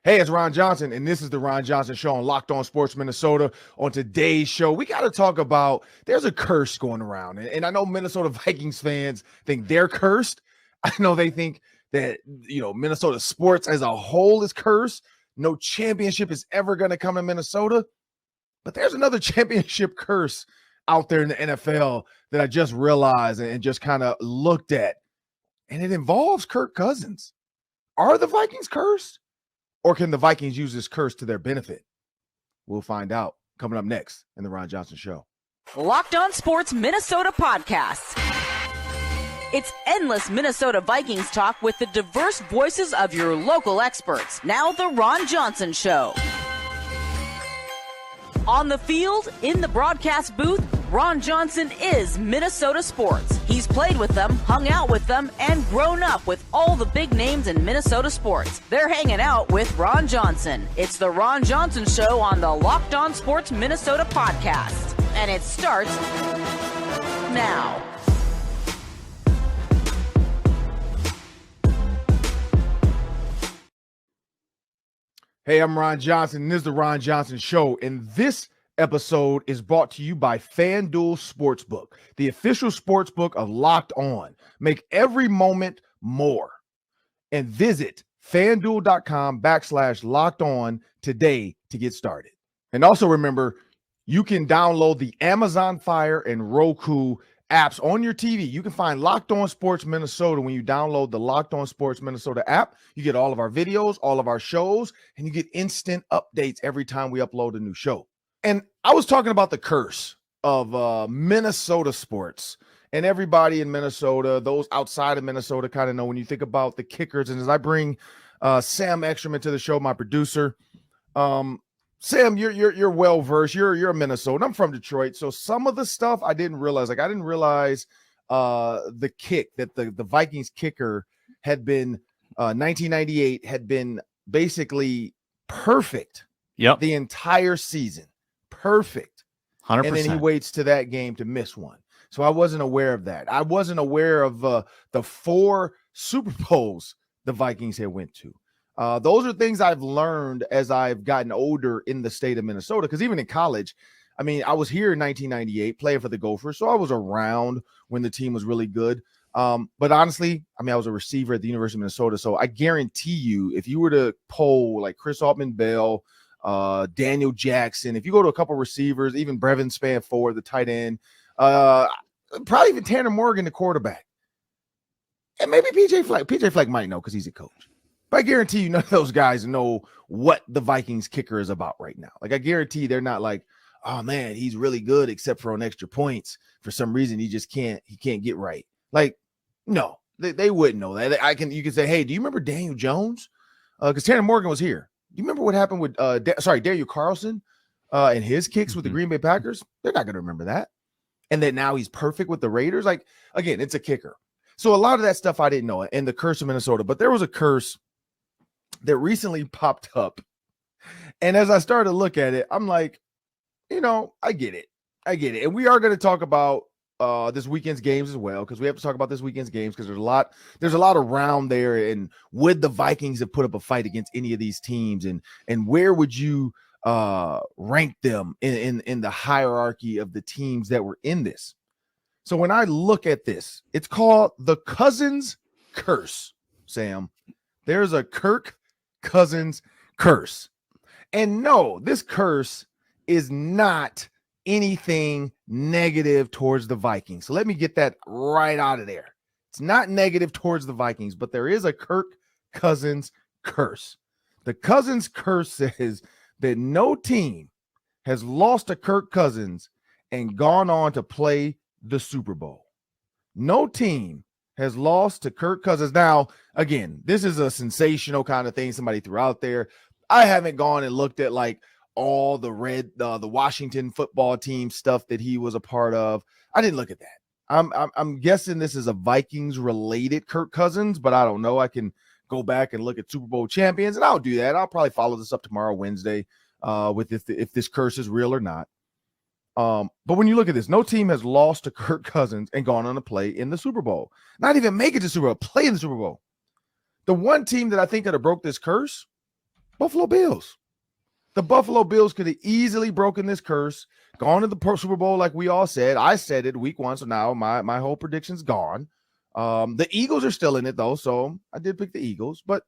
Hey, it's Ron Johnson, and this is the Ron Johnson Show on Locked On Sports Minnesota. On today's show, we got to talk about there's a curse going around. And I know Minnesota Vikings fans think they're cursed. I know they think that, Minnesota sports as a whole is cursed. No championship is ever going to come to Minnesota. But there's another championship curse out there in the NFL that I just realized and just kind of looked at. And it involves Kirk Cousins. Are the Vikings cursed? Or can the Vikings use this curse to their benefit? We'll find out coming up next in the Ron Johnson Show. Locked On Sports Minnesota podcasts. It's endless Minnesota Vikings talk with the diverse voices of your local experts. Now the Ron Johnson Show. On the field, in the broadcast booth, Ron Johnson is Minnesota sports. He's played with them, hung out with them, and grown up with all the big names in Minnesota sports. They're hanging out with Ron Johnson. It's the Ron Johnson Show on the Locked On Sports Minnesota podcast. And it starts now. Hey, I'm Ron Johnson, and this is the Ron Johnson Show, and this episode is brought to you by FanDuel Sportsbook, the official sportsbook of Locked On. Make every moment more, and visit FanDuel.com/Locked On today to get started. And also remember, you can download the Amazon Fire and Roku apps on your TV. You can find Locked On Sports Minnesota when you download the Locked On Sports Minnesota app. You get all of our videos, all of our shows, and you get instant updates every time we upload a new show. And I was talking about the curse of Minnesota sports, and everybody in Minnesota, those outside of Minnesota kind of know when you think about the kickers. And as I bring Sam Ekstrom into the show, my producer, Sam, you're well versed. You're a Minnesota. I'm from Detroit, so some of the stuff I didn't realize. Like I didn't realize the kick that the Vikings kicker had been 1998 had been basically perfect. Yep, the entire season, perfect. 100%. And then he waits to that game to miss one. So I wasn't aware of that. I wasn't aware of the 4 Super Bowls the Vikings had went to. Those are things I've learned as I've gotten older in the state of Minnesota. Because even in college, I mean, I was here in 1998 playing for the Gophers, so I was around when the team was really good. But honestly, I mean, I was a receiver at the University of Minnesota, so I guarantee you, if you were to poll like Chris Altman-Bell, Daniel Jackson, if you go to a couple receivers, even Brevin Spann-Ford, the tight end, probably even Tanner Morgan, the quarterback, and maybe PJ Fleck. PJ Fleck might know because he's a coach. But I guarantee you none of those guys know what the Vikings kicker is about right now. Like I guarantee they're not like, oh man, he's really good except for on extra points. For some reason, he can't get right. Like, no, they wouldn't know that. You can say, hey, do you remember Daniel Jones? Because Tanner Morgan was here. Do you remember what happened with Daniel Carlson and his kicks with the Green Bay Packers? They're not going to remember that. And that now he's perfect with the Raiders. Like, again, it's a kicker. So a lot of that stuff I didn't know, and the curse of Minnesota. But there was a curse that recently popped up. And as I started to look at it, I'm like, I get it. And we are going to talk about this weekend's games as well, because we have to talk about this weekend's games because there's a lot around there. And would the Vikings have put up a fight against any of these teams? And where would you rank them in the hierarchy of the teams that were in this? So when I look at this, it's called the Cousins curse, Sam. There's a Kirk Cousins curse. And no, this curse is not anything negative towards the Vikings. So let me get that right out of there. It's not negative towards the Vikings, but there is a Kirk Cousins curse. The Cousins curse says that no team has lost to Kirk Cousins and gone on to play the Super Bowl. No team has lost to Kirk Cousins. Now, again, this is a sensational kind of thing somebody threw out there. I haven't gone and looked at like all the Washington football team stuff that he was a part of. I didn't look at that. I'm guessing this is a Vikings related Kirk Cousins, but I don't know. I can go back and look at Super Bowl champions, and I'll do that. I'll probably follow this up tomorrow, Wednesday, with if this curse is real or not. But when you look at this, no team has lost to Kirk Cousins and gone on to play in the Super Bowl. Not even make it to Super Bowl, play in the Super Bowl. The one team that I think that have broke this curse Buffalo Bills. The Buffalo Bills could have easily broken this curse, gone to the Super Bowl like we all said. I said it week 1, so now my whole prediction's gone. The Eagles are still in it though, so I did pick the Eagles, but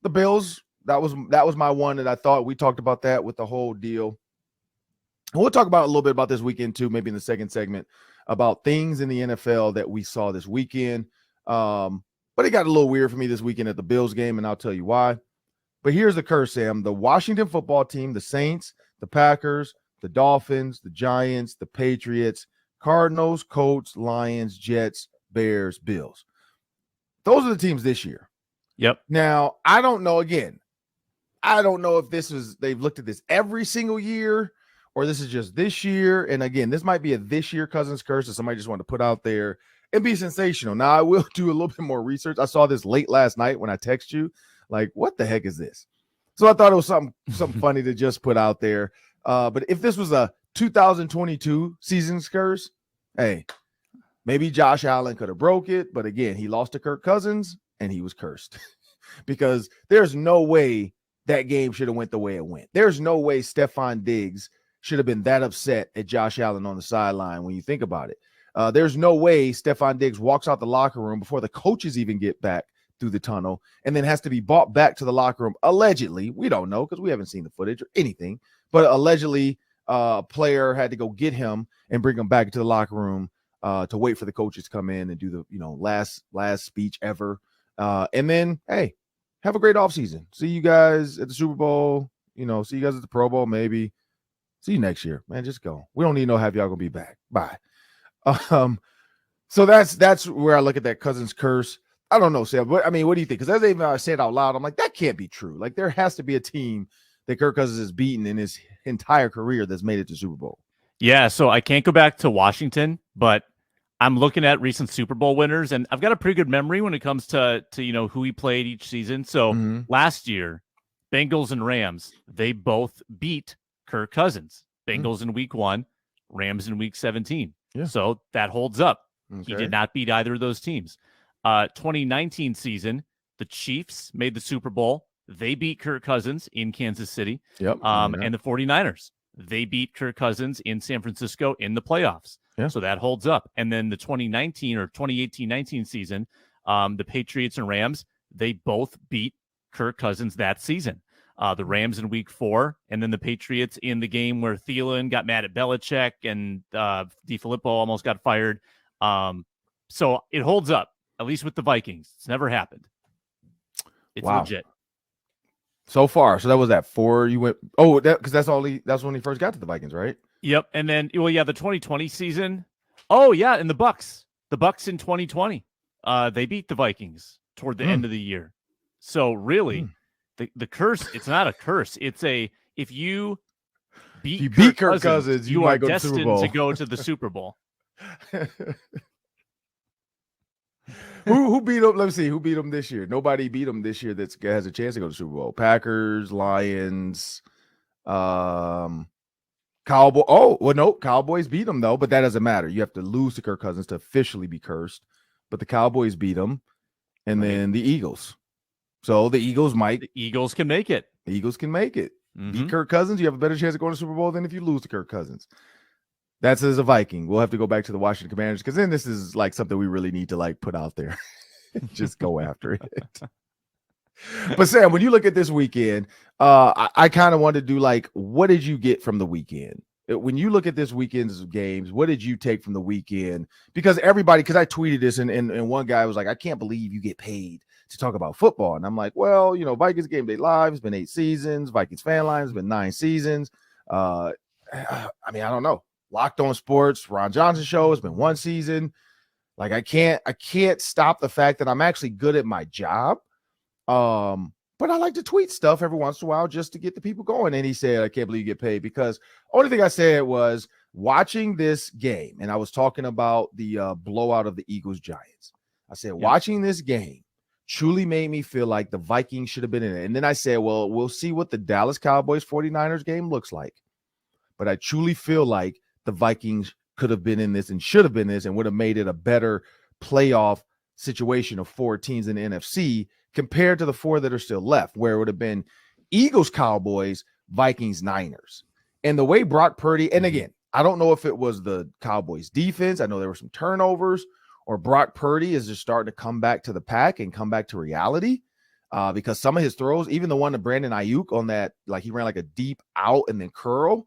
the Bills, that was my one that I thought. We talked about that with the whole deal. And we'll talk about a little bit about this weekend too, maybe in the second segment, about things in the NFL that we saw this weekend. But it got a little weird for me this weekend at the Bills game, and I'll tell you why. But here's the curse, Sam. The Washington football team, the Saints, the Packers, the Dolphins, the Giants, the Patriots, Cardinals, Colts, Lions, Jets, Bears, Bills. Those are the teams this year. Yep. Now, I don't know. Again, I don't know if they've looked at this every single year or this is just this year. And again, this might be a this year Cousins curse that somebody just wanted to put out there and be sensational. Now, I will do a little bit more research. I saw this late last night when I text you. Like, what the heck is this? So I thought it was something funny to just put out there. But if this was a 2022 season's curse, hey, maybe Josh Allen could have broke it. But again, he lost to Kirk Cousins and he was cursed because there's no way that game should have went the way it went. There's no way Stephon Diggs should have been that upset at Josh Allen on the sideline when you think about it. There's no way Stephon Diggs walks out the locker room before the coaches even get back through the tunnel and then has to be brought back to the locker room. Allegedly, we don't know because we haven't seen the footage or anything, but allegedly a player had to go get him and bring him back to the locker room to wait for the coaches to come in and do the last speech ever. And then, hey, have a great offseason. See you guys at the Super Bowl, see you guys at the Pro Bowl, maybe. See you next year, man. Just go. We don't need to know half y'all gonna be back. Bye. So that's where I look at that Cousins curse. I don't know, Sam. What do you think? Because as I say it out loud, I'm like, that can't be true. Like, there has to be a team that Kirk Cousins has beaten in his entire career that's made it to Super Bowl. Yeah, so I can't go back to Washington, but I'm looking at recent Super Bowl winners, and I've got a pretty good memory when it comes to who he played each season. So last year, Bengals and Rams, they both beat Kirk Cousins. Bengals in week 1, Rams in week 17. Yeah. So that holds up. Okay. He did not beat either of those teams. 2019 season, the Chiefs made the Super Bowl. They beat Kirk Cousins in Kansas City. Yep. And the 49ers, they beat Kirk Cousins in San Francisco in the playoffs. Yeah. So that holds up. And then the 2019 or 2018-19 season, the Patriots and Rams, they both beat Kirk Cousins that season. The Rams in week 4, and then the Patriots in the game where Thielen got mad at Belichick and DeFilippo almost got fired. So it holds up, at least with the Vikings. It's never happened. It's legit. So far. So that was that 4 you went. Oh, because that's when he first got to the Vikings, right? Yep. And then, the 2020 season. Oh, yeah. And the Bucks in 2020, they beat the Vikings toward the end of the year. So really, the curse, it's not a curse. It's if you beat Kirk Cousins, you are destined to go to the Super Bowl. Who beat him? Let me see. Who beat him this year? Nobody beat him this year that has a chance to go to the Super Bowl. Packers, Lions, Cowboys. Oh, well, no, Cowboys beat him though, but that doesn't matter. You have to lose to Kirk Cousins to officially be cursed. But the Cowboys beat him, and then the Eagles. So the Eagles can make it. The Eagles can make it. Beat Kirk Cousins, you have a better chance of going to the Super Bowl than if you lose to Kirk Cousins. That's as a Viking. We'll have to go back to the Washington Commanders because then this is like something we really need to like put out there. Just go after it. But Sam, when you look at this weekend, I kind of wanted to do like, what did you get from the weekend? When you look at this weekend's games, what did you take from the weekend? Because I tweeted this and one guy was like, I can't believe you get paid to talk about football. And I'm like, well, Vikings Game Day Live has been 8 seasons. Vikings Fan Line has been 9 seasons. I don't know. Locked On Sports, Ron Johnson Show has been 1 season. Like I can't stop the fact that I'm actually good at my job. But I like to tweet stuff every once in a while just to get the people going. And he said, I can't believe you get paid because only thing I said was watching this game. And I was talking about the blowout of the Eagles Giants. I said, watching this game truly made me feel like the Vikings should have been in it. And then I said, well, we'll see what the Dallas Cowboys 49ers game looks like. But I truly feel like the Vikings could have been in this and should have been this and would have made it a better playoff situation of 4 teams in the NFC compared to the 4 that are still left, where it would have been Eagles, Cowboys, Vikings, Niners. And the way Brock Purdy, and again, I don't know if it was the Cowboys defense. I know there were some turnovers, or Brock Purdy is just starting to come back to the pack and come back to reality. Because some of his throws, even the one to Brandon Ayuk on that, like he ran like a deep out and then curl,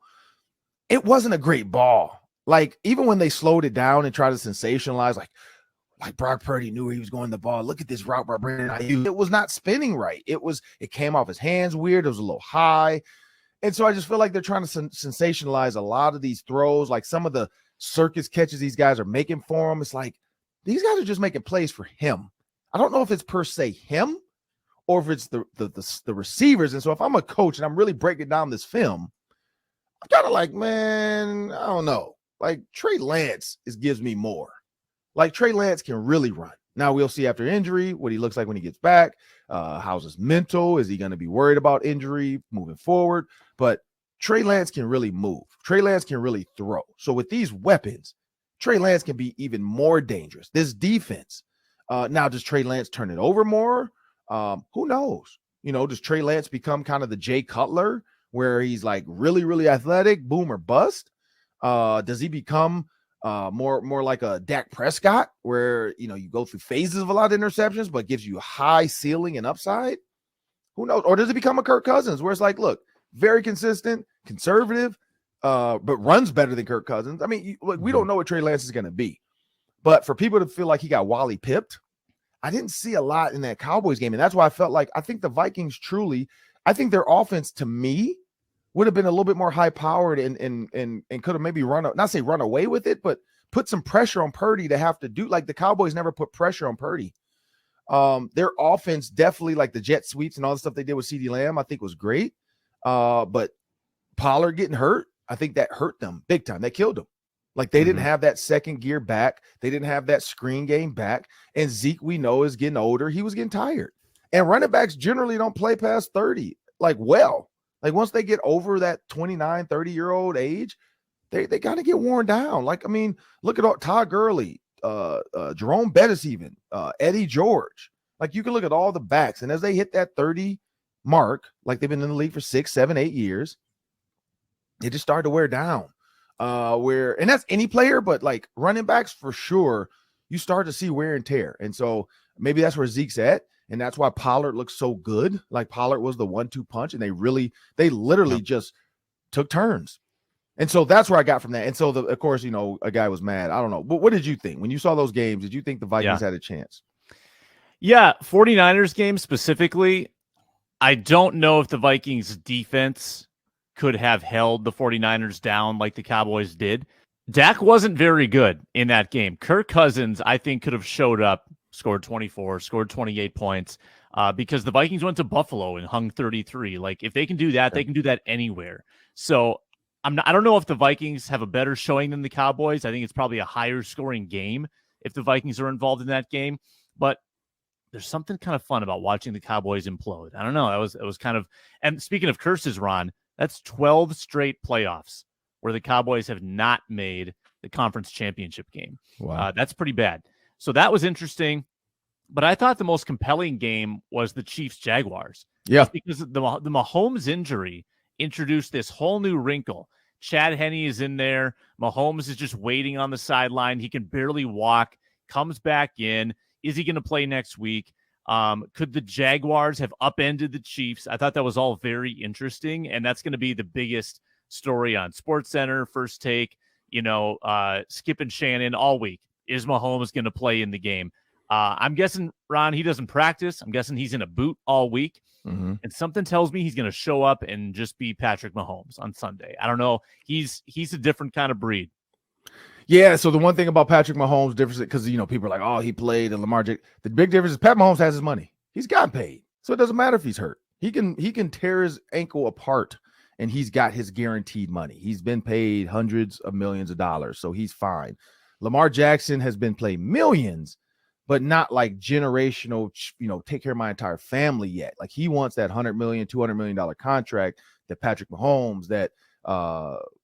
it wasn't a great ball. Like even when they slowed it down and tried to sensationalize, like Brock Purdy knew where he was going the ball. Look at this route by Brandon Ayuk. It was not spinning right. It came off his hands weird. It was a little high. And so I just feel like they're trying to sensationalize a lot of these throws, like some of the circus catches these guys are making for him. It's like these guys are just making plays for him. I don't know if it's per se him, or if it's the receivers. And so if I'm a coach and I'm really breaking down this film, I'm kind of like, man, I don't know. Like Trey Lance gives me more. Like Trey Lance can really run. Now we'll see after injury what he looks like when he gets back. How's his mental? Is he going to be worried about injury moving forward? But Trey Lance can really move. Trey Lance can really throw. So with these weapons, Trey Lance can be even more dangerous. This defense. Now does Trey Lance turn it over more? Who knows? Does Trey Lance become kind of the Jay Cutler where he's like really, really athletic, boom or bust? Does he become more like a Dak Prescott where, you go through phases of a lot of interceptions, but gives you a high ceiling and upside? Who knows? Or does it become a Kirk Cousins where it's like, look, very consistent, conservative, but runs better than Kirk Cousins? I mean, we don't know what Trey Lance is going to be, but for people to feel like he got Wally pipped, I didn't see a lot in that Cowboys game. And that's why I felt like I think the Vikings I think their offense to me would have been a little bit more high powered and could have maybe run away with it, but put some pressure on Purdy to have to do, like the Cowboys never put pressure on Purdy. Their offense definitely, like the jet sweeps and all the stuff they did with CeeDee Lamb, I think was great. But Pollard getting hurt, I think that hurt them big time. They killed them. Like they didn't have that second gear back. They didn't have that screen game back. And Zeke, we know, is getting older. He was getting tired. And running backs generally don't play past 30. Like once they get over that 29, 30-year-old age, they got to get worn down. Like, I mean, look at Todd Gurley, Jerome Bettis even, Eddie George. Like you can look at all the backs. And as they hit that 30 mark, like they've been in the league for 6, 7, 8 years, they just started to wear down. And that's any player, but like running backs for sure, you start to see wear and tear. And so maybe that's where Zeke's at. And that's why Pollard looks so good. Like Pollard was the 1-2 punch, and they literally just took turns. And so that's where I got from that. And so of course, a guy was mad. I don't know. But what did you think when you saw those games? Did you think the Vikings had a chance? Yeah. 49ers game specifically. I don't know if the Vikings defense could have held the 49ers down like the Cowboys did. Dak wasn't very good in that game. Kirk Cousins, I think, could have showed up, scored 24, scored 28 points, because the Vikings went to Buffalo and hung 33. Like, if they can do that, they can do that anywhere. So I don't know if the Vikings have a better showing than the Cowboys. I think it's probably a higher scoring game if the Vikings are involved in that game. But there's something kind of fun about watching the Cowboys implode. I don't know. It was kind of, and speaking of curses, Ron, that's 12 straight playoffs where the Cowboys have not made the conference championship game. Wow. That's pretty bad. So that was interesting. But I thought the most compelling game was the Chiefs-Jaguars. Yeah. Because the Mahomes injury introduced this whole new wrinkle. Chad Henne is in there. Mahomes is just waiting on the sideline. He can barely walk, comes back in. Is he going to play next week? Could the Jaguars have upended the Chiefs? I thought that was all very interesting, and that's going to be the biggest story on SportsCenter, First Take, Skip and Shannon all week. Is Mahomes going to play in the game? I'm guessing, Ron, he doesn't practice. I'm guessing he's in a boot all week. Mm-hmm. And something tells me he's going to show up and just be Patrick Mahomes on Sunday. I don't know. He's a different kind of breed. Yeah, so the one thing about Patrick Mahomes difference, because people are like, oh, he played and Lamar Jackson. The big difference is Pat Mahomes has his money. He's gotten paid. So it doesn't matter if he's hurt. He can tear his ankle apart and he's got his guaranteed money. He's been paid hundreds of millions of dollars, so he's fine. Lamar Jackson has been paid millions, but not like generational, take care of my entire family yet. Like he wants that $100 million, $200 million contract that Patrick Mahomes, that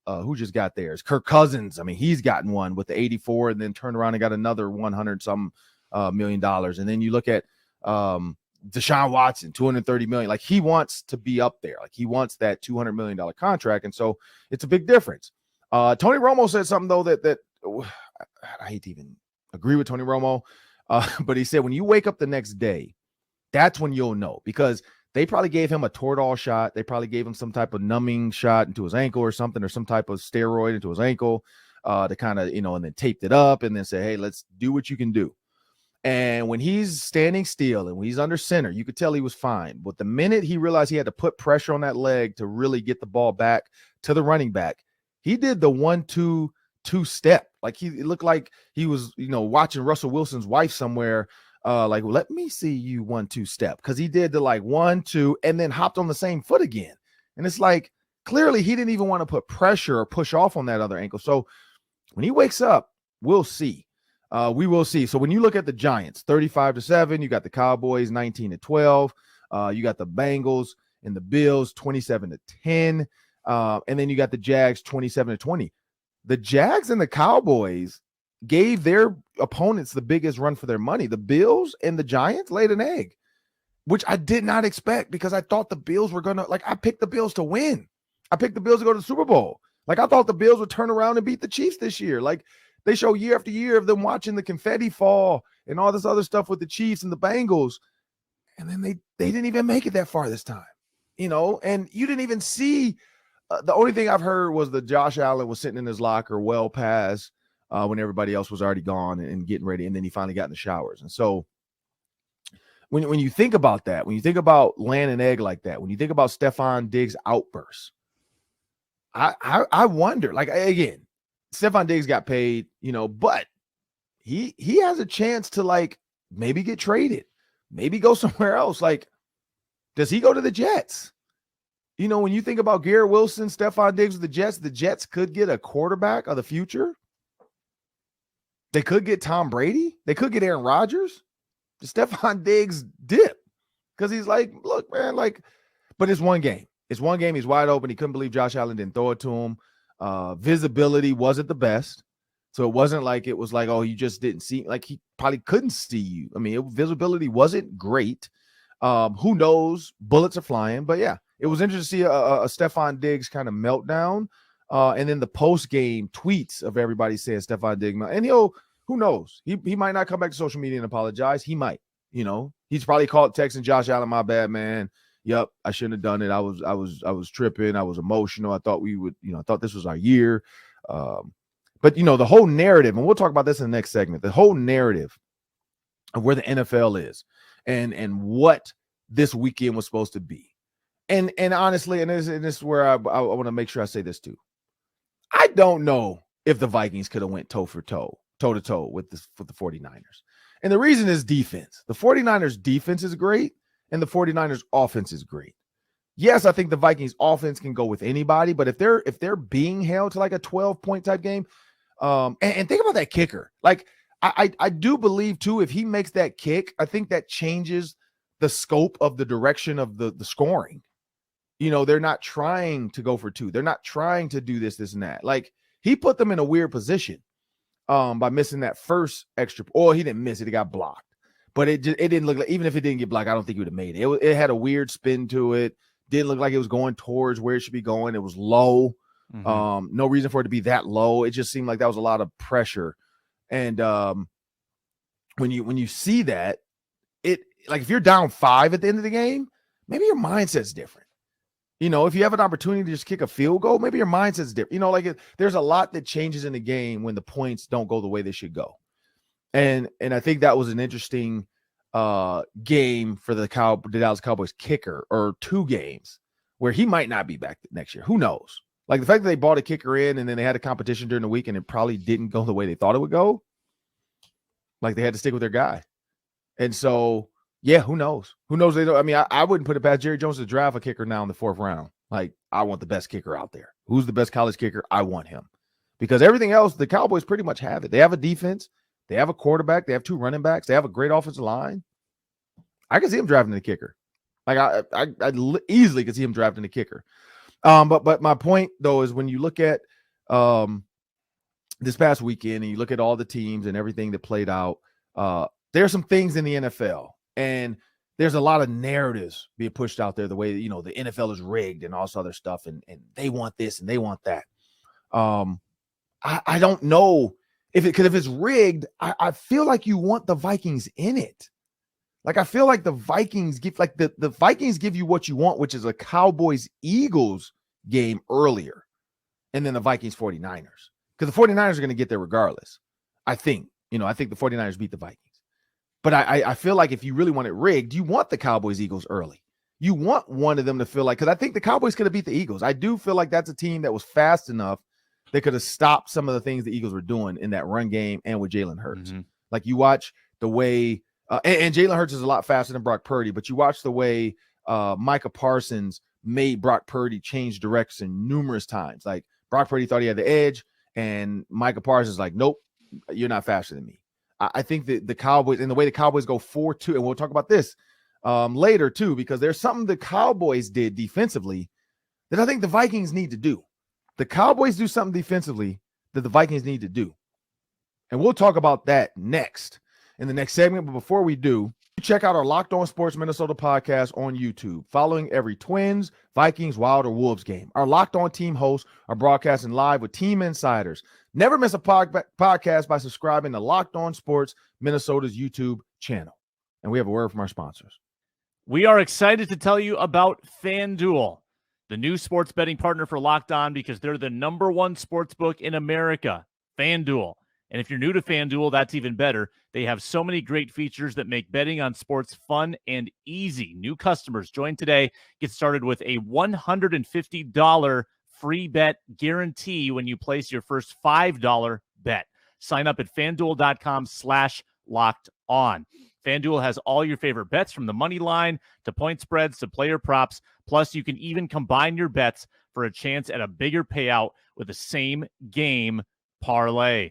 who just got theirs? Kirk Cousins. I mean, he's gotten one with the 84 and then turned around and got another 100 some $1 million. And then you look at Deshaun Watson, $230 million. Like, he wants to be up there. Like, he wants that $200 million contract. And so it's a big difference. Tony Romo said something, though, that I hate to even agree with Tony Romo. But he said, when you wake up the next day, that's when you'll know, because they probably gave him a Toradol shot. They probably gave him some type of numbing shot into his ankle or something, or some type of steroid into his ankle to kind of, and then taped it up and then say, hey, let's do what you can do. And when he's standing still and when he's under center, you could tell he was fine. But the minute he realized he had to put pressure on that leg to really get the ball back to the running back, he did the 1-2 step. Like, it looked like he was, watching Russell Wilson's wife somewhere. Like, let me see you 1-2 step. Because he did the 1-2 and then hopped on the same foot again. And it's like, clearly he didn't even want to put pressure or push off on that other ankle. So when he wakes up, we'll see. We will see. So when you look at the Giants, 35-7, you got the Cowboys 19-12, you got the Bengals and the Bills 27-10, and then you got the Jags 27-20. The Jags and the Cowboys gave their opponents the biggest run for their money. The Bills and the Giants laid an egg, which I did not expect, because I thought the Bills were gonna, I picked the Bills to win. I picked the Bills to go to the Super Bowl. I thought the Bills would turn around and beat the Chiefs this year. They show year after year of them watching the confetti fall and all this other stuff with the Chiefs and the Bengals. And then they didn't even make it that far this time, and you didn't even see. The only thing I've heard was that Josh Allen was sitting in his locker well past when everybody else was already gone and getting ready. And then he finally got in the showers. And so when you think about that, when you think about laying an egg like that, when you think about Stephon Diggs' outbursts, I wonder, again, Stephon Diggs got paid, but he has a chance to maybe get traded, maybe go somewhere else. Does he go to the Jets? When you think about Garrett Wilson, Stephon Diggs with the Jets could get a quarterback of the future. They could get Tom Brady. They could get Aaron Rodgers. Stephon Diggs dip, because he's look, man, but it's one game. It's one game. He's wide open. He couldn't believe Josh Allen didn't throw it to him. Visibility wasn't the best. So it wasn't it was oh, you just didn't see, he probably couldn't see you. I mean, visibility wasn't great. Who knows? Bullets are flying, but yeah, it was interesting to see a Stephon Diggs kind of meltdown. And then the post-game tweets of everybody saying Stephon Diggs, and who knows? He might not come back to social media and apologize. He might, he's probably texting Josh Allen, my bad, man. Yep, I shouldn't have done it. I was tripping. I was emotional. I thought we would, I thought this was our year. But the whole narrative, and we'll talk about this in the next segment, the whole narrative of where the NFL is and what this weekend was supposed to be. And honestly, and this is where I want to make sure I say this too. I don't know if the Vikings could have went toe to toe with the 49ers. And the reason is defense. The 49ers defense is great, and the 49ers offense is great. Yes, I think the Vikings offense can go with anybody, but if they're being held to a 12-point type game, and think about that kicker. I do believe too, if he makes that kick, I think that changes the scope of the direction of the scoring. They're not trying to go for two. They're not trying to do this and that. He put them in a weird position by missing that first extra. Or he didn't miss it. It got blocked. But it didn't look like, even if it didn't get blocked, I don't think he would have made it. It had a weird spin to it. Didn't look like it was going towards where it should be going. It was low. Mm-hmm. No reason for it to be that low. It just seemed like that was a lot of pressure. And when you see that, it if you're down 5 at the end of the game, maybe your mindset's different. If you have an opportunity to just kick a field goal, maybe your mindset's different. There's a lot that changes in the game when the points don't go the way they should go. And I think that was an interesting game for the Dallas Cowboys kicker, or 2 games where he might not be back next year. Who knows? The fact that they bought a kicker in and then they had a competition during the week and it probably didn't go the way they thought it would go. They had to stick with their guy. And so, yeah, who knows? Who knows? They don't. I mean, I wouldn't put it past Jerry Jones to draft a kicker now in the 4th round. I want the best kicker out there. Who's the best college kicker? I want him. Because everything else, the Cowboys pretty much have it. They have a defense. They have a quarterback. They have 2 running backs. They have a great offensive line. I can see him drafting the kicker. I easily could see him drafting the kicker. But my point, though, is when you look at this past weekend and you look at all the teams and everything that played out, there are some things in the NFL. And there's a lot of narratives being pushed out there, the way, you know, the NFL is rigged and all this other stuff, and they want this and they want that. I don't know because if it's rigged, I feel like you want the Vikings in it. Like, I feel like the Vikings give, like the Vikings give you what you want, which is a Cowboys-Eagles game earlier, and then the Vikings 49ers, because the 49ers are going to get there regardless. I think the 49ers beat the Vikings. But I feel like if you really want it rigged, you want the Cowboys-Eagles early. You want one of them to feel like, because I think the Cowboys could have beat the Eagles. I do feel like that's a team that was fast enough that could have stopped some of the things the Eagles were doing in that run game and with Jalen Hurts. Mm-hmm. Like, you watch the way and Jalen Hurts is a lot faster than Brock Purdy, but you watch the way Micah Parsons made Brock Purdy change direction numerous times. Like, Brock Purdy thought he had the edge, and Micah Parsons is like, nope, you're not faster than me. I think that the Cowboys, and the way the Cowboys go 4-2, and we'll talk about this later too, because there's something the Cowboys did defensively that I think the Vikings need to do. The Cowboys do something defensively that the Vikings need to do. And we'll talk about that next in the next segment. But before we do, check out our Locked On Sports Minnesota podcast on YouTube, following every Twins, Vikings, Wild, or Wolves game. Our Locked On team hosts are broadcasting live with team insiders. Never miss a podcast by subscribing to Locked On Sports Minnesota's YouTube channel. And we have a word from our sponsors. We are excited to tell you about FanDuel, the new sports betting partner for Locked On, because they're the #1 sports book in America, FanDuel. And if you're new to FanDuel, that's even better. They have so many great features that make betting on sports fun and easy. New customers join today. Get started with a $150 free bet guarantee when you place your first $5 bet. Sign up at FanDuel.com/locked-on. FanDuel has all your favorite bets, from the money line to point spreads to player props. Plus, you can even combine your bets for a chance at a bigger payout with the same game parlay.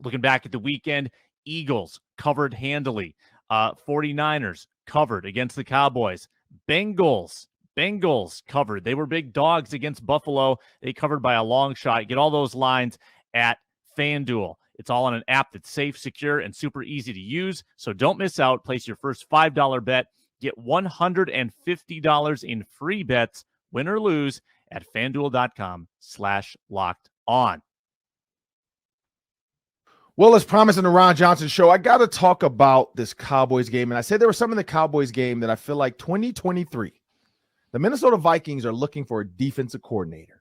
Looking back at the weekend, Eagles covered handily. 49ers covered against the Cowboys. Bengals covered. They were big dogs against Buffalo. They covered by a long shot. Get all those lines at FanDuel. It's all on an app that's safe, secure, and super easy to use. So don't miss out. Place your first $5 bet. Get $150 in free bets, win or lose, at FanDuel.com/locked-on. Well, as promised in the Ron Johnson Show, I got to talk about this Cowboys game. And I said there was some in the Cowboys game that I feel like 2023, the Minnesota Vikings are looking for a defensive coordinator.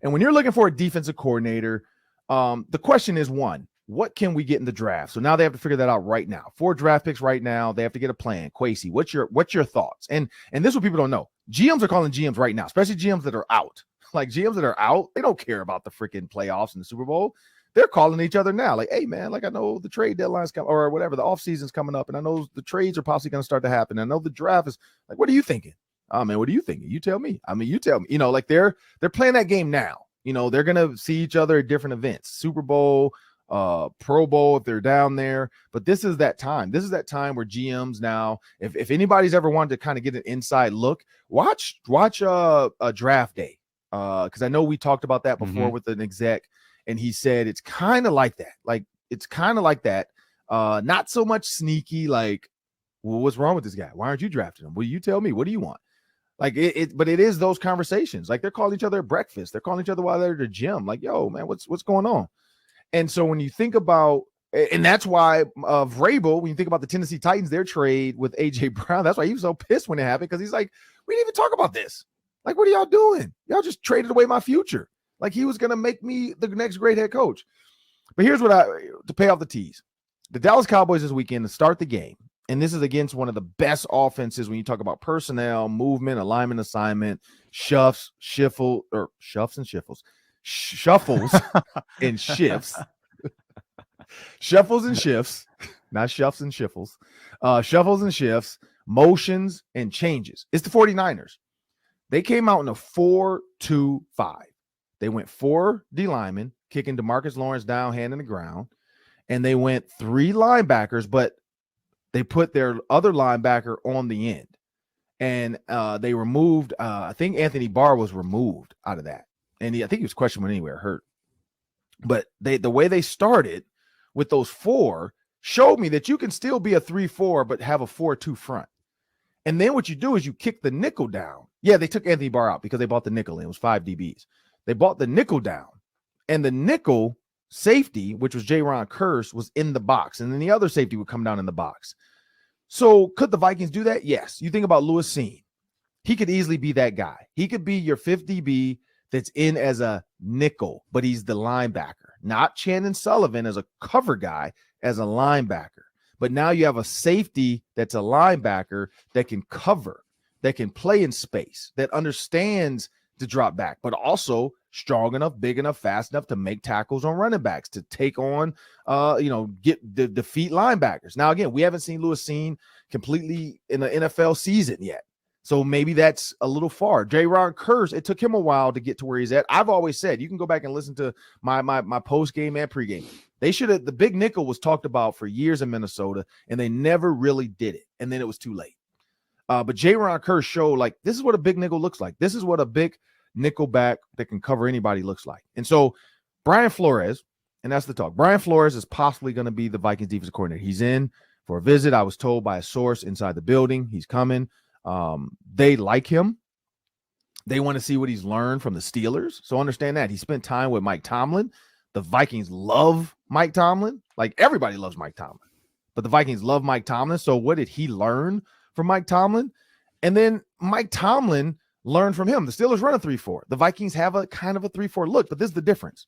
And when you're looking for a defensive coordinator, the question is, one, what can we get in the draft? So now they have to figure that out right now. 4 draft picks right now. They have to get a plan. Kwesi, what's your thoughts? And this is what people don't know. GMs are calling GMs right now, especially GMs that are out. Like, GMs that are out, they don't care about the freaking playoffs and the Super Bowl. They're calling each other now. Like, hey, man, like, I know the trade deadline's coming, or whatever, the offseason's coming up, and I know the trades are possibly going to start to happen. I know the draft is, like, what are you thinking? Oh, man, what are you thinking? You tell me. I mean, you tell me. You know, like, they're playing that game now. You know, they're going to see each other at different events, Super Bowl, Pro Bowl, if they're down there. But this is that time. This is that time where GMs now, if anybody's ever wanted to kind of get an inside look, watch a draft day. Because I know we talked about that before with an exec. And he said it's kind of like that. Like, it's kind of like that. Not so much sneaky, like, well, what's wrong with this guy? Why aren't you drafting him? Well, you tell me. What do you want? Like, but it is those conversations. Like, they're calling each other at breakfast. They're calling each other while they're at the gym. Like, yo, man, what's going on? And so when you think about, and that's why Vrabel, when you think about the Tennessee Titans, their trade with A.J. Brown, that's why he was so pissed when it happened, because he's like, we didn't even talk about this. Like, what are y'all doing? Y'all just traded away my future. Like, he was going to make me the next great head coach. But here's what to pay off the tease. The Dallas Cowboys this weekend to start the game, and this is against one of the best offenses when you talk about personnel, movement, alignment, assignment, shuffles and shifts. Shuffles and shifts. Shuffles and shifts, not shuffles and shiffles. Shuffles and shifts, motions and changes. It's the 49ers. They came out in a 4-2-5. They went 4 D linemen, kicking DeMarcus Lawrence down, hand in the ground. And they went 3 linebackers, but they put their other linebacker on the end. And they removed, I think Anthony Barr was removed out of that. And I think he was questionable anywhere, hurt. But the way they started with those 4 showed me that you can still be a 3-4, but have a 4-2 front. And then what you do is you kick the nickel down. Yeah, they took Anthony Barr out because they bought the nickel in. It was 5 DBs. They bought the nickel down, and the nickel safety, which was Jaron Kearse, was in the box, and then the other safety would come down in the box. So could the Vikings do that? Yes. You think about Lewis Cine. He could easily be that guy. He could be your 5th DB that's in as a nickel, but he's the linebacker, not Shannon Sullivan as a cover guy, as a linebacker. But now you have a safety that's a linebacker that can cover, that can play in space, that understands to drop back, but also strong enough, big enough, fast enough to make tackles on running backs, to take on, defeat linebackers. Now, again, we haven't seen Lewis Cine completely in the NFL season yet. So maybe that's a little far. Jaron Kearse, it took him a while to get to where he's at. I've always said, you can go back and listen to my post-game and pre-game. They should have, the big nickel was talked about for years in Minnesota, and they never really did it. And then it was too late. But Jaron Kearse showed, like, this is what a big nickel looks like. This is what a big nickel back that can cover anybody looks like. And so Brian Flores, and that's the talk, Brian Flores is possibly going to be the Vikings defensive coordinator. He's in for a visit. I was told by a source inside the building he's coming. They like him. They want to see what he's learned from the Steelers. So understand that. He spent time with Mike Tomlin. The Vikings love Mike Tomlin. Like, everybody loves Mike Tomlin. But the Vikings love Mike Tomlin. So what did he learn from Mike Tomlin? And then Mike Tomlin learned from him. The Steelers run a 3-4. The Vikings have a kind of a 3-4 look, but this is the difference.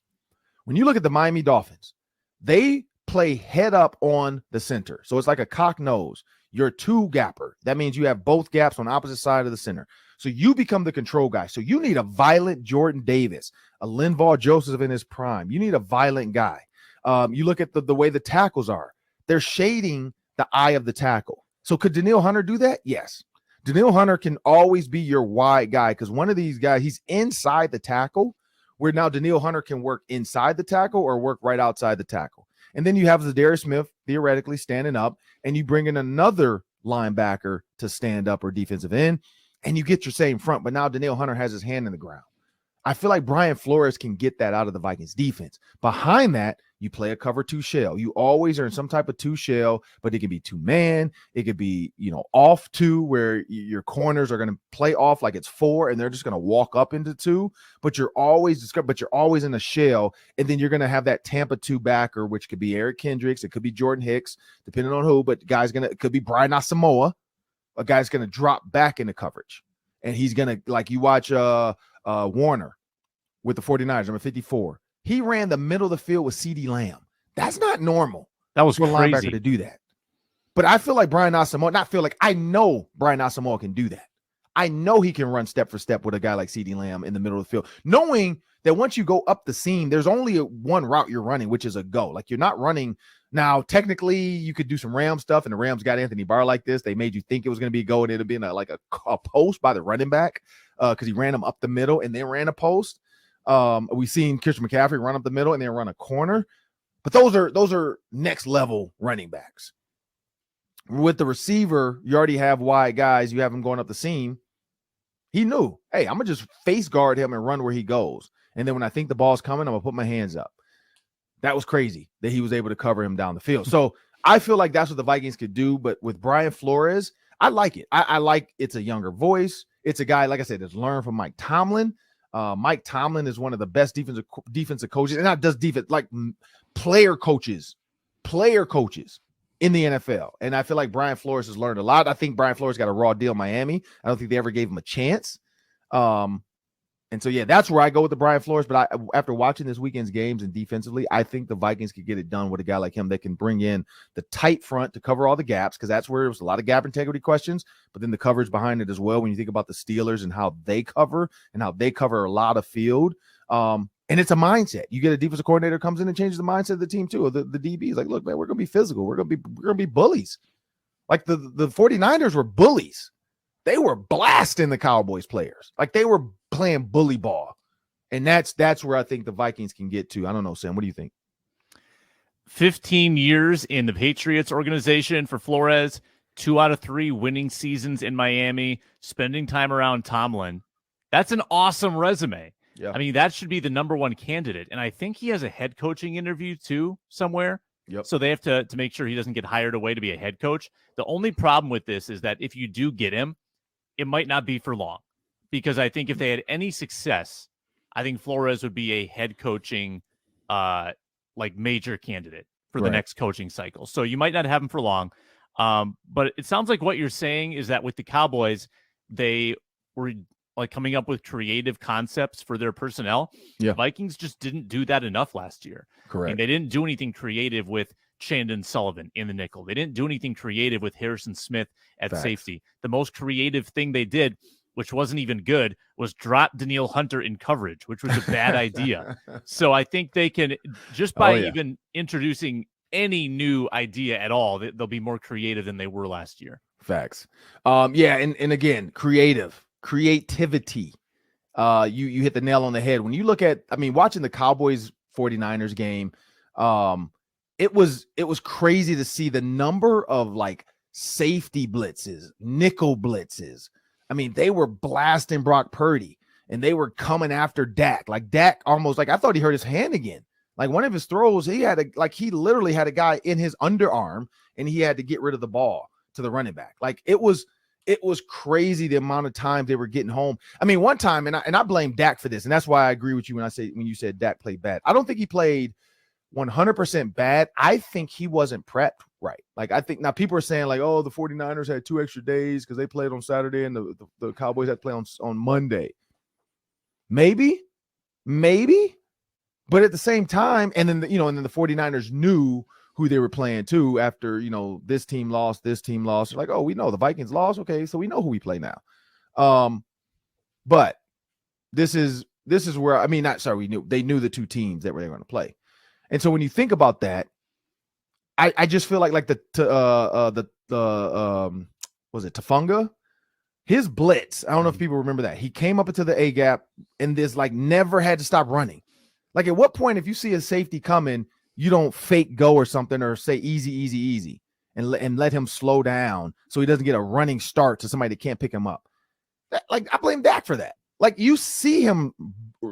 When you look at the Miami Dolphins, they play head up on the center. So it's like a cock nose. You're a 2-gapper. That means you have both gaps on the opposite side of the center. So you become the control guy. So you need a violent Jordan Davis, a Linval Joseph in his prime. You need a violent guy. You look at the way the tackles are. They're shading the eye of the tackle. So could Danielle Hunter do that? Yes. Danielle Hunter can always be your wide guy, because one of these guys, he's inside the tackle, where now Danielle Hunter can work inside the tackle or work right outside the tackle. And then you have Za'Darius Smith theoretically standing up, and you bring in another linebacker to stand up or defensive end, and you get your same front. But now Danielle Hunter has his hand in the ground. I feel like Brian Flores can get that out of the Vikings defense. Behind that, you play a cover 2 shell. You always are in some type of 2 shell, but it can be 2-man. It could be, off 2, where your corners are going to play off like it's 4, and they're just going to walk up into 2. But you're always in a shell, and then you're going to have that Tampa 2 backer, which could be Eric Kendricks, it could be Jordan Hicks, depending on who. But it could be Brian Asamoah. A guy's going to drop back into coverage, and he's going to, like, you watch Warner with the 49ers, number 54. He ran the middle of the field with CeeDee Lamb. That's not normal. That was for a crazy linebacker to do that. But I feel like I know Brian Asamoah can do that. I know he can run step for step with a guy like CeeDee Lamb in the middle of the field, knowing that once you go up the seam, there's only one route you're running, which is a go. Like, you're not running. Now, technically, you could do some Ram stuff, and the Rams got Anthony Barr like this. They made you think it was going to be a go, and it'd been a post by the running back, because he ran him up the middle and then ran a post. We've seen Christian McCaffrey run up the middle and then run a corner, but those are next level running backs. With the receiver, you already have wide guys. You have him going up the seam. He knew, hey, I'm gonna just face guard him and run where he goes. And then when I think the ball's coming, I'm gonna put my hands up. That was crazy that he was able to cover him down the field. So I feel like that's what the Vikings could do. But with Brian Flores, I like it. I like, it's a younger voice. It's a guy, like I said, that's learned from Mike Tomlin. Mike Tomlin is one of the best defensive coaches, and not just defense, like player coaches in the NFL. And I feel like Brian Flores has learned a lot. I think Brian Flores got a raw deal in Miami. I don't think they ever gave him a chance. And so, yeah, that's where I go with the Brian Flores. But after watching this weekend's games and defensively, I think the Vikings could get it done with a guy like him that can bring in the tight front to cover all the gaps, because that's where there was a lot of gap integrity questions, but then the coverage behind it as well. When you think about the Steelers and how they cover a lot of field. And it's a mindset. You get a defensive coordinator comes in and changes the mindset of the team too. The DBs, like, look, man, we're going to be physical. We're going to be bullies. Like the 49ers were bullies. They were blasting the Cowboys players. Like, they were playing bully ball. And that's where I think the Vikings can get to. I don't know, Sam, what do you think? 15 years in the Patriots organization for Flores, 2 out of 3 winning seasons in Miami, spending time around Tomlin. That's an awesome resume. Yeah. I mean, that should be the number 1 candidate. And I think he has a head coaching interview too somewhere. Yep. So they have to make sure he doesn't get hired away to be a head coach. The only problem with this is that if you do get him, it might not be for long, because I think if they had any success, I think Flores would be a head coaching like major candidate for the next coaching cycle. So you might not have him for long. But it sounds like what you're saying is that with the Cowboys, they were like coming up with creative concepts for their personnel. Yeah. The Vikings just didn't do that enough last year. Correct. And they didn't do anything creative with Shannon Sullivan in the nickel. They didn't do anything creative with Harrison Smith at safety. The most creative thing they did, which wasn't even good, was drop Danielle Hunter in coverage, which was a bad idea. So I think they can, just by even introducing any new idea at all, they'll be more creative than they were last year. Facts. And again, creativity. You hit the nail on the head. When you look at, watching the Cowboys 49ers game, it was crazy to see the number of like safety blitzes, nickel blitzes. They were blasting Brock Purdy and they were coming after Dak. Like Dak almost, like I thought he hurt his hand again. Like one of his throws, he literally had a guy in his underarm and he had to get rid of the ball to the running back. Like it was crazy the amount of time they were getting home. One time, and I blame Dak for this, and that's why I agree with you when you said Dak played bad. I don't think he played 100% bad. I think he wasn't prepped right. Like I think now people are saying like, oh, the 49ers had 2 extra days because they played on Saturday and the Cowboys had to play on Monday. Maybe. But at the same time, and then the 49ers knew who they were playing too after, this team lost. They're like, oh, we know the Vikings lost. Okay, so we know who we play now. But this is where, they knew the two teams that were going to play. And so when you think about that, I just feel like was it Tafunga? His blitz. I don't know if people remember that. He came up into the A gap and this like never had to stop running. Like at what point, if you see a safety coming, you don't fake go or something or say easy, and let him slow down so he doesn't get a running start to somebody that can't pick him up. I blame Dak for that. Like you see him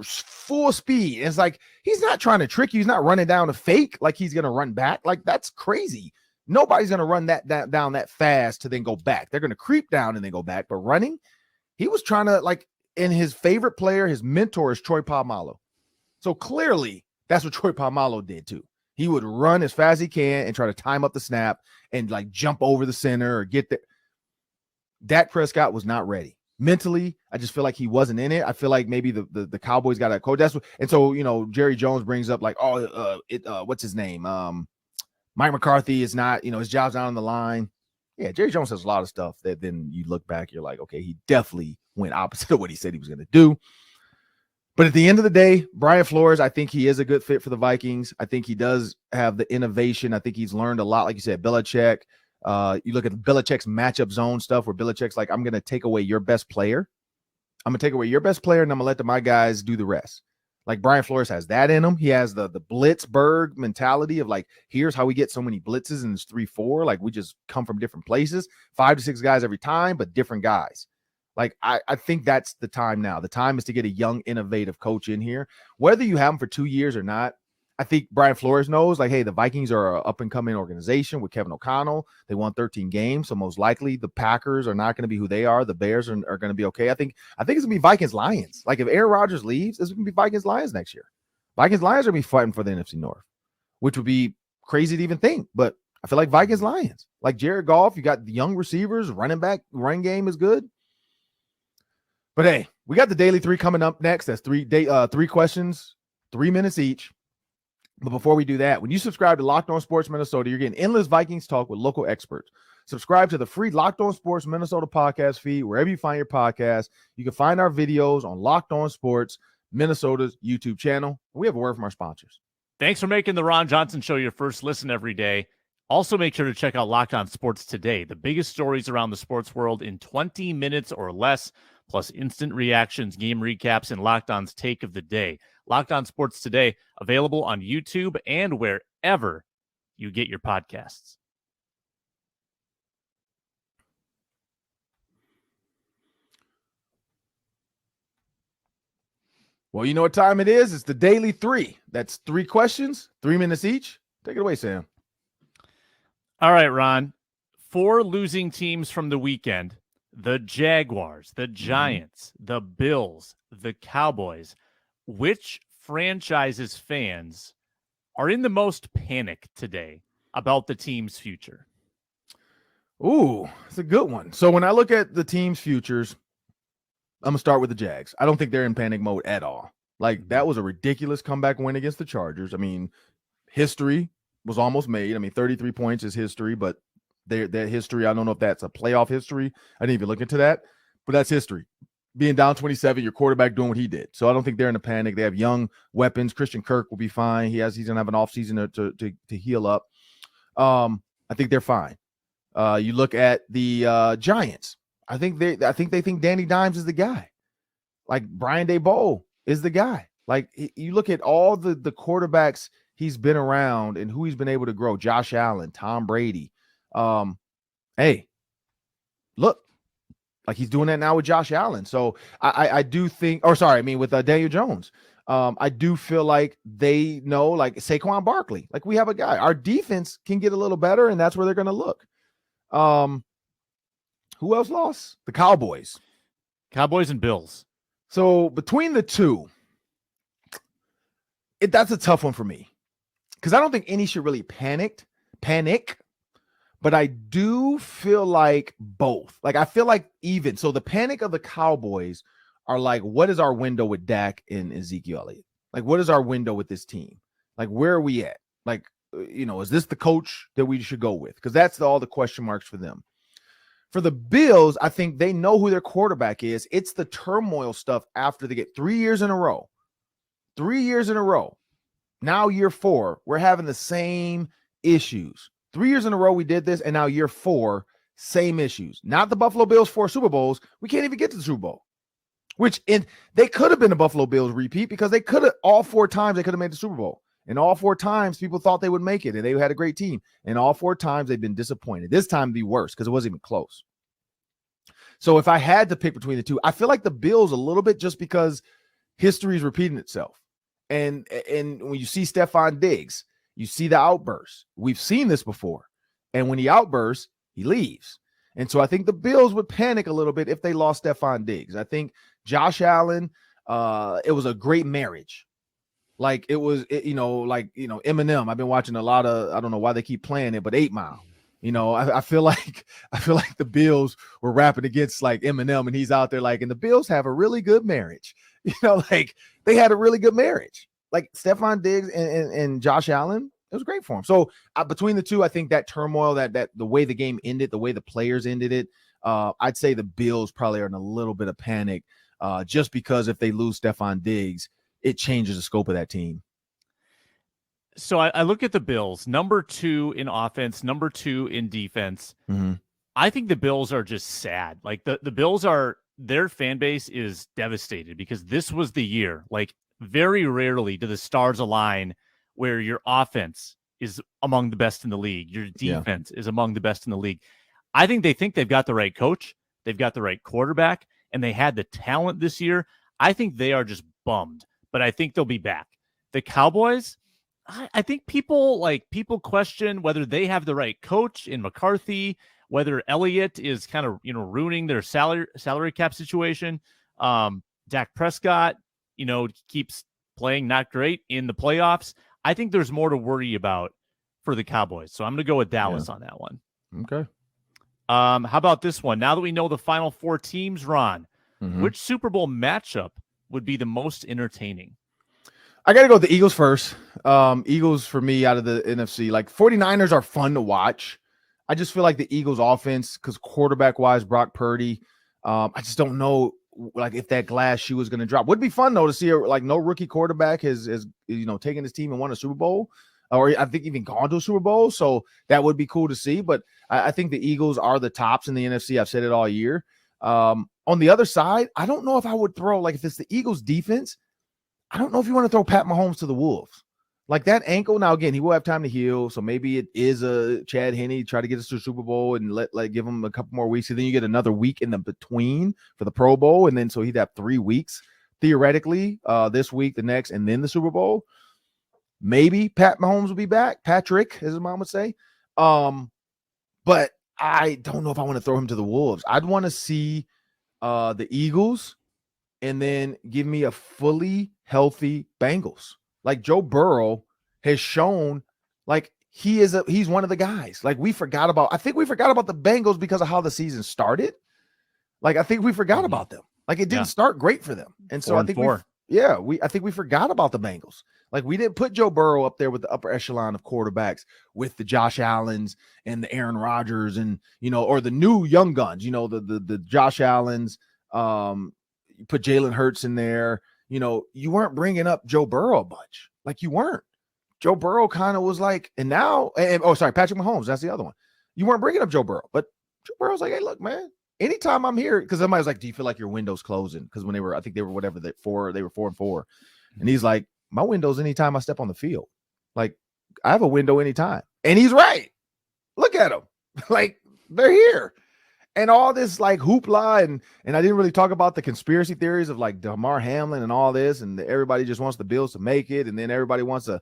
full speed. And it's like he's not trying to trick you. He's not running down a fake like he's going to run back. Like that's crazy. Nobody's going to run that down that fast to then go back. They're going to creep down and then go back. But running, he was trying to and his favorite player, his mentor is Troy Polamalu. So clearly that's what Troy Polamalu did too. He would run as fast as he can and try to time up the snap and jump over the center or get there. Dak Prescott was not ready. Mentally, I just feel like he wasn't in it. I feel like maybe the Cowboys got a coach. And so, Jerry Jones brings up what's his name? Mike McCarthy is not, his job's not on the line. Yeah, Jerry Jones says a lot of stuff that then you look back, you're like, okay, he definitely went opposite of what he said he was going to do. But at the end of the day, Brian Flores, I think he is a good fit for the Vikings. I think he does have the innovation. I think he's learned a lot. Like you said, Belichick. You look at Belichick's matchup zone stuff where Belichick's like, I'm going to take away your best player. I'm going to take away your best player, and I'm going to let my guys do the rest. Like Brian Flores has that in him. He has the Blitzberg mentality of like, here's how we get so many blitzes and it's 3-4. Like we just come from different places, 5 to 6 guys every time, but different guys. Like, I think that's the time now. The time is to get a young, innovative coach in here. Whether you have him for 2 years or not, I think Brian Flores knows, like, hey, the Vikings are an up-and-coming organization with Kevin O'Connell. They won 13 games, so most likely the Packers are not going to be who they are. The Bears are going to be okay. I think it's going to be Vikings-Lions. Like, if Aaron Rodgers leaves, it's going to be Vikings-Lions next year. Vikings-Lions are going to be fighting for the NFC North, which would be crazy to even think. But I feel like Vikings-Lions. Like Jared Goff, you got the young receivers, running back, run game is good. But hey, we got the Daily 3 coming up next. That's 3 questions, 3 minutes each. But before we do that, when you subscribe to Locked On Sports Minnesota, you're getting endless Vikings talk with local experts. Subscribe to the free Locked On Sports Minnesota podcast feed wherever you find your podcast. You can find our videos on Locked On Sports Minnesota's YouTube channel. We have a word from our sponsors. Thanks for making the Ron Johnson Show your first listen every day. Also, make sure to check out Locked On Sports Today, the biggest stories around the sports world in 20 minutes or less, plus instant reactions, game recaps, and Locked On's take of the day. Locked On Sports Today, available on YouTube and wherever you get your podcasts. Well, you know what time it is? It's the Daily 3. That's 3 questions, 3 minutes each. Take it away, Sam. All right, Ron. 4 losing teams from the weekend: the Jaguars, the Giants, the Bills, the Cowboys. Which franchise's fans are in the most panic today about the team's future? Ooh, it's a good one. So when I look at the team's futures, I'm going to start with the Jags. I don't think they're in panic mode at all. Like, that was a ridiculous comeback win against the Chargers. I mean, history was almost made. I mean, 33 points is history, but their history, I don't know if that's a playoff history. I didn't even look into that, but that's history. Being down 27, your quarterback doing what he did. So I don't think they're in a panic. They have young weapons. Christian Kirk will be fine. He's going to have an offseason to heal up. I think they're fine. You look at the Giants. I think they think Danny Dimes is the guy. Like, Brian Daboll is the guy. Like, you look at all the quarterbacks he's been around and who he's been able to grow. Josh Allen, Tom Brady. Hey, look, like, he's doing that now with Josh Allen. So I do think, with Daniel Jones. I do feel like they know, like, Saquon Barkley. Like, we have a guy. Our defense can get a little better, and that's where they're going to look. Who else lost? The Cowboys and Bills. So between the two, that's a tough one for me, because I don't think any should really panic, but I do feel like both. Like, I feel like even so, the panic of the Cowboys are like, what is our window with Dak and Ezekiel Elliott? Like, what is our window with this team? Like, where are we at? Like, is this the coach that we should go with? Because that's all the question marks for them. For the Bills, I think they know who their quarterback is. It's the turmoil stuff after they get 3 years in a row. 3 years in a row. Now year 4, we're having the same issues. 3 years in a row we did this, and now year 4, same issues. Not the Buffalo Bills 4 Super Bowls. We can't even get to the Super Bowl. They could have been a Buffalo Bills repeat, because they could have, all 4 times they could have made the Super Bowl. And all 4 times people thought they would make it, and they had a great team. And all 4 times they've been disappointed. This time it'd be worse, because it wasn't even close. So if I had to pick between the two, I feel like the Bills a little bit, just because history is repeating itself. And when you see Stephon Diggs, you see the outbursts. We've seen this before. And when he outbursts, he leaves. And so I think the Bills would panic a little bit if they lost Stephon Diggs. I think Josh Allen, it was a great marriage. Like, it was, Eminem. I've been watching a lot of, I don't know why they keep playing it, but 8 Mile. I feel like the Bills were rapping against, like, Eminem, and he's out there, like, and the Bills have a really good marriage. Like, they had a really good marriage. Like, Stephon Diggs and Josh Allen, it was great for him. So between the two, I think that turmoil, that the way the game ended, the way the players ended it, I'd say the Bills probably are in a little bit of panic, just because if they lose Stephon Diggs, it changes the scope of that team. So I look at the Bills, number 2 in offense, number 2 in defense. Mm-hmm. I think the Bills are just sad. Like, the Bills their fan base is devastated, because this was the year. Like, very rarely do the stars align where your offense is among the best in the league. Your defense is among the best in the league. I think they've got the right coach. They've got the right quarterback, and they had the talent this year. I think they are just bummed, but I think they'll be back. The Cowboys, I think people question whether they have the right coach in McCarthy, whether Elliott is kind of, ruining their salary cap situation. Dak Prescott, keeps playing not great in the playoffs. I think there's more to worry about for the Cowboys. So I'm going to go with Dallas on that one. Okay. How about this one? Now that we know the final 4 teams, Ron, which Super Bowl matchup would be the most entertaining? I got to go with the Eagles first. Eagles for me out of the NFC. Like, 49ers are fun to watch. I just feel like the Eagles offense, because quarterback-wise, Brock Purdy, I just don't know, like, if that glass shoe is going to drop. Would be fun, though, to see, no rookie quarterback has taken his team and won a Super Bowl, or I think even gone to a Super Bowl. So that would be cool to see. But I think the Eagles are the tops in the NFC. I've said it all year. On the other side, I don't know if I would throw, like, if it's the Eagles defense, I don't know if you want to throw Pat Mahomes to the Wolves. Like, that ankle, now again, he will have time to heal. So maybe it is a Chad Henne, try to get us to the Super Bowl and give him a couple more weeks. And then you get another week in the between for the Pro Bowl. And then so he'd have 3 weeks theoretically, this week, the next, and then the Super Bowl. Maybe Pat Mahomes will be back. Patrick, as his mom would say. but I don't know if I want to throw him to the Wolves. I'd want to see the Eagles and then give me a fully healthy Bengals. Like Joe Burrow has shown like he's one of the guys. Like I think we forgot about the Bengals because of how the season started. Like I think we forgot about them. Like it didn't start great for them. And so I think I think we forgot about the Bengals. Like we didn't put Joe Burrow up there with the upper echelon of quarterbacks with the Josh Allens and the Aaron Rodgers and, or the new young guns, the Josh Allens, you put Jalen Hurts in there, you weren't bringing up Joe Burrow a bunch. Like you weren't. Joe Burrow kind of was like, Patrick Mahomes, that's the other one. You weren't bringing up Joe Burrow, but Joe Burrow's like, hey, look, man, anytime I'm here, because somebody was like, do you feel like your window's closing? Because when they were 4-4. And he's like, my window's anytime I step on the field. Like, I have a window anytime. And he's right. Look at him. Like, they're here. And all this like hoopla, and I didn't really talk about the conspiracy theories of like Damar Hamlin and all this, and everybody just wants the Bills to make it, and then everybody wants a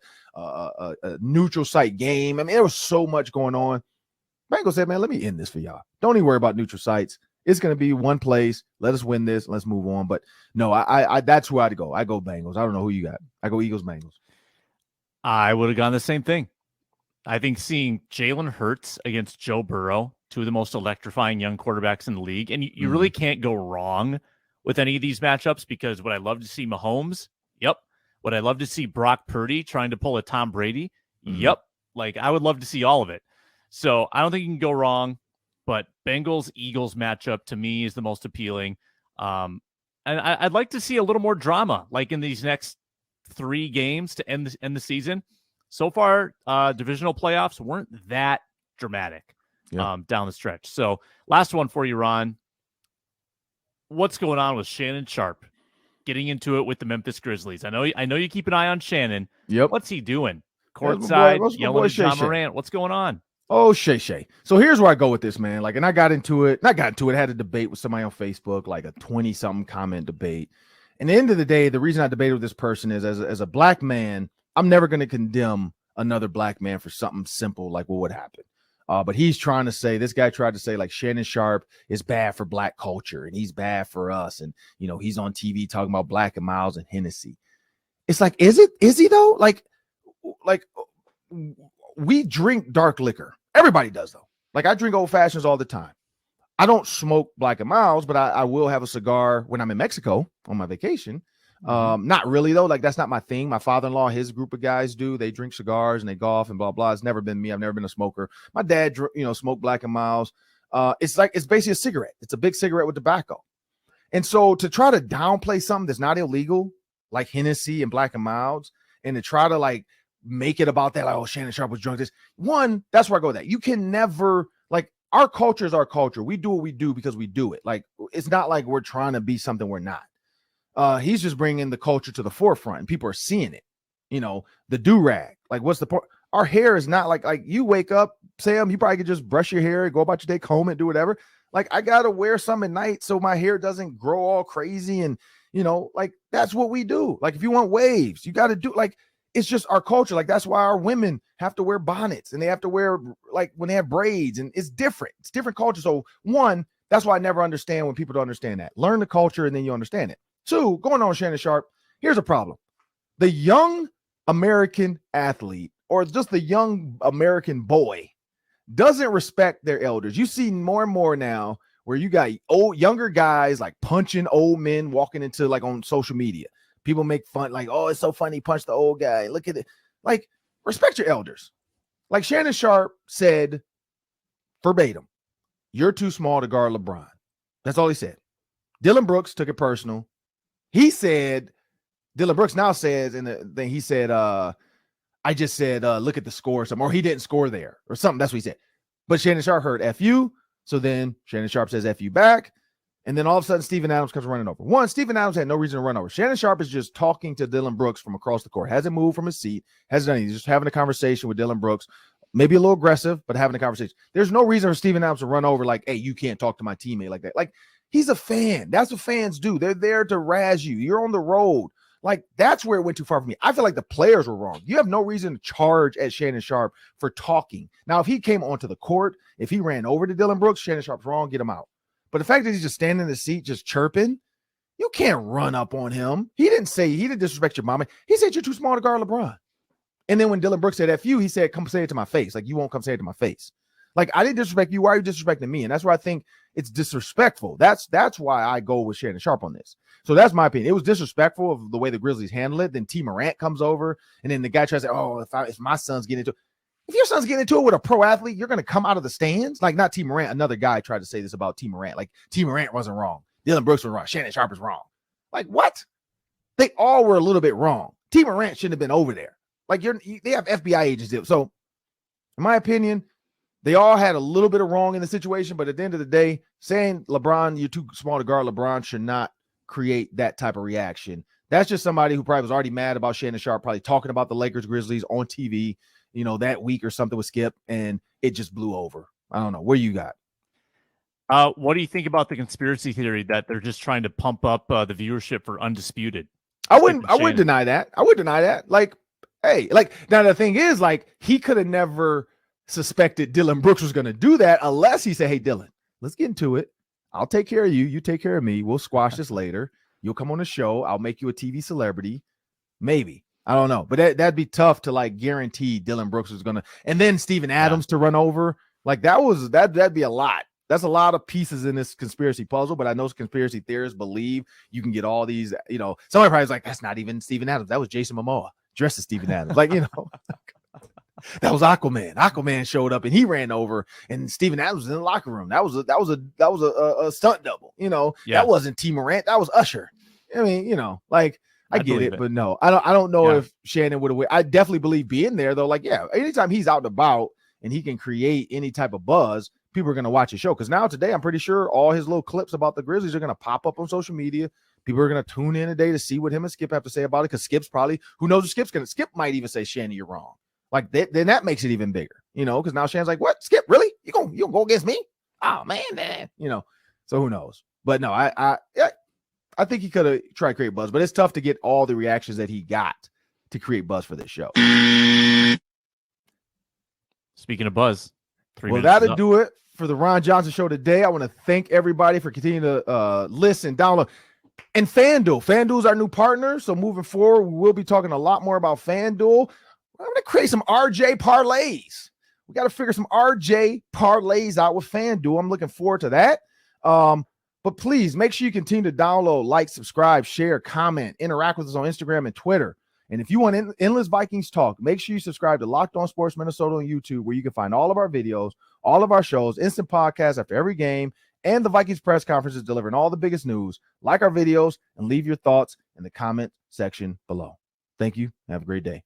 neutral site game. I mean, there was so much going on. Bengals said, man, let me end this for y'all. Don't even worry about neutral sites. It's going to be one place. Let us win this. Let's move on. But no, I that's who I'd go. I go Bengals. I don't know who you got. I go Eagles, Bengals. I would have gone the same thing. I think seeing Jalen Hurts against Joe Burrow, two of the most electrifying young quarterbacks in the league, and you really can't go wrong with any of these matchups, because would I love to see Mahomes? Yep. Would I love to see Brock Purdy trying to pull a Tom Brady? Yep. Like, I would love to see all of it. So I don't think you can go wrong, but Bengals-Eagles matchup to me is the most appealing. And I'd like to see a little more drama, like in these next 3 games to end the season. So far, divisional playoffs weren't that dramatic down the stretch. So last one for you, Ron. What's going on with Shannon Sharpe getting into it with the Memphis Grizzlies? I know you keep an eye on Shannon. Yep. What's he doing? Courtside, yelling at John Morant. What's going on? Oh, Shay. So here's where I go with this, man. Like, and I got into it. I had a debate with somebody on Facebook, like a 20-something comment debate. And at the end of the day, the reason I debated with this person is as a black man, I'm never going to condemn another black man for something simple like what would happen. But this guy tried to say like Shannon Sharpe is bad for black culture and he's bad for us. And, he's on TV talking about Black and Miles and Hennessy. It's like, is he though? Like we drink dark liquor. Everybody does though. Like I drink old fashions all the time. I don't smoke Black and Miles, but I will have a cigar when I'm in Mexico on my vacation. Not really though. Like that's not my thing. My father-in-law, his group of guys do. They drink cigars and they golf and blah blah. It's never been me. I've never been a smoker. My dad, smoked Black and Miles. It's basically a cigarette. It's a big cigarette with tobacco. And so to try to downplay something that's not illegal, like Hennessy and Black and Miles, and to try to like make it about that, like, oh, Shannon Sharpe was drunk. That's where I go with that. You can never, like, our culture is our culture. We do what we do because we do it. Like, it's not like we're trying to be something we're not. He's just bringing the culture to the forefront and people are seeing it. The do-rag. Like, what's the point? Our hair is not like you wake up, Sam, you probably could just brush your hair, go about your day, comb it, do whatever. Like, I got to wear some at night so my hair doesn't grow all crazy. And, like, that's what we do. Like, if you want waves, you got to do, like, it's just our culture. Like, that's why our women have to wear bonnets and they have to wear, like, when they have braids, and it's different. It's different culture. So that's why I never understand when people don't understand that. Learn the culture and then you understand it. 2, going on with Shannon Sharpe, here's a problem. The young American athlete, or just the young American boy, doesn't respect their elders. You see more and more now where you got younger guys like punching old men walking into, like, on social media. People make fun, like, oh, it's so funny, punch the old guy. Look at it. Like, respect your elders. Like Shannon Sharpe said verbatim, you're too small to guard LeBron. That's all he said. Dylan Brooks took it personal. Dylan Brooks now says, and then he said, I just said, look at the score, or something, or he didn't score there or something. That's what he said. But Shannon Sharpe heard F you. So then Shannon Sharpe says F you back. And then all of a sudden, Steven Adams comes running over. Steven Adams had no reason to run over. Shannon Sharpe is just talking to Dylan Brooks from across the court. Hasn't moved from his seat. Hasn't done anything. He's just having a conversation with Dylan Brooks. Maybe a little aggressive, but having a conversation. There's no reason for Steven Adams to run over like, hey, you can't talk to my teammate like that. Like, he's a fan. That's what fans do. They're there to razz you. You're on the road. Like, that's where it went too far for me. I feel like the players were wrong. You have no reason to charge at Shannon Sharpe for talking. Now, if he came onto the court, if he ran over to Dylan Brooks, Shannon Sharpe's wrong, get him out. But the fact that he's just standing in the seat, just chirping, you can't run up on him. He didn't disrespect your mama. He said you're too small to guard LeBron. And then when Dylan Brooks said F you, he said, come say it to my face. Like, you won't come say it to my face. Like, I didn't disrespect you. Why are you disrespecting me? And that's where I think it's disrespectful. That's why I go with Shannon Sharpe on this. So that's my opinion. It was disrespectful of the way the Grizzlies handle it. Then T. Morant comes over, and then the guy tries to say, oh, if my son's getting into it. If your son's getting into it with a pro athlete, you're going to come out of the stands? Like, not T. Morant. Another guy tried to say this about T. Morant. Like, T. Morant wasn't wrong. Dylan Brooks was wrong. Shannon Sharpe was wrong. Like, what? They all were a little bit wrong. T. Morant shouldn't have been over there. Like, they have FBI agents. So, in my opinion, they all had a little bit of wrong in the situation, but at the end of the day, saying LeBron, you're too small to guard LeBron should not create that type of reaction. That's just somebody who probably was already mad about Shannon Sharpe, probably talking about the Lakers Grizzlies on TV, that week or something with Skip, and it just blew over. I don't know. What do you got? What do you think about the conspiracy theory that they're just trying to pump up the viewership for Undisputed? I wouldn't deny that. I would deny that. Like, hey, like, now the thing is, like, he could have never suspected Dylan Brooks was going to do that unless he said, hey, Dylan, let's get into it. I'll take care of you. You take care of me. We'll squash this later. You'll come on the show. I'll make you a TV celebrity. Maybe. I don't know. But that'd be tough to, like, guarantee Dylan Brooks was going to. And then Steven Adams to run over. Like, that'd be a lot. That's a lot of pieces in this conspiracy puzzle, but I know conspiracy theorists believe you can get all these, somebody probably was like, that's not even Steven Adams. That was Jason Momoa dressed as Steven Adams. Like, that was Aquaman. Aquaman showed up and he ran over, and Steven Adams was in the locker room. That was a stunt double. That wasn't T. Morant. That was Usher. I mean, like, I get it, but no, I don't know if Shannon would have. I definitely believe being there though. Like, yeah, anytime he's out and about and he can create any type of buzz, people are going to watch his show. Because now today, I'm pretty sure all his little clips about the Grizzlies are going to pop up on social media. People are going to tune in today to see what him and Skip have to say about it. Because Skip's probably, who knows what Skip's going to, Skip might even say, Shannon, you're wrong. Like, then that makes it even bigger, because now Shannon's like, what? Skip, really? You gonna go against me? Oh, man. So who knows? But no, I think he could have tried to create buzz, but it's tough to get all the reactions that he got to create buzz for this show. Speaking of buzz, that'll do it for the Ron Johnson Show today. I want to thank everybody for continuing to listen, download. And FanDuel's our new partner. So moving forward, we will be talking a lot more about FanDuel. I'm going to create some RJ parlays. We got to figure some RJ parlays out with FanDuel. I'm looking forward to that. But please make sure you continue to download, like, subscribe, share, comment, interact with us on Instagram and Twitter. And if you want endless Vikings talk, make sure you subscribe to Locked On Sports Minnesota on YouTube, where you can find all of our videos, all of our shows, instant podcasts after every game, and the Vikings press conferences delivering all the biggest news. Like our videos and leave your thoughts in the comment section below. Thank you. Have a great day.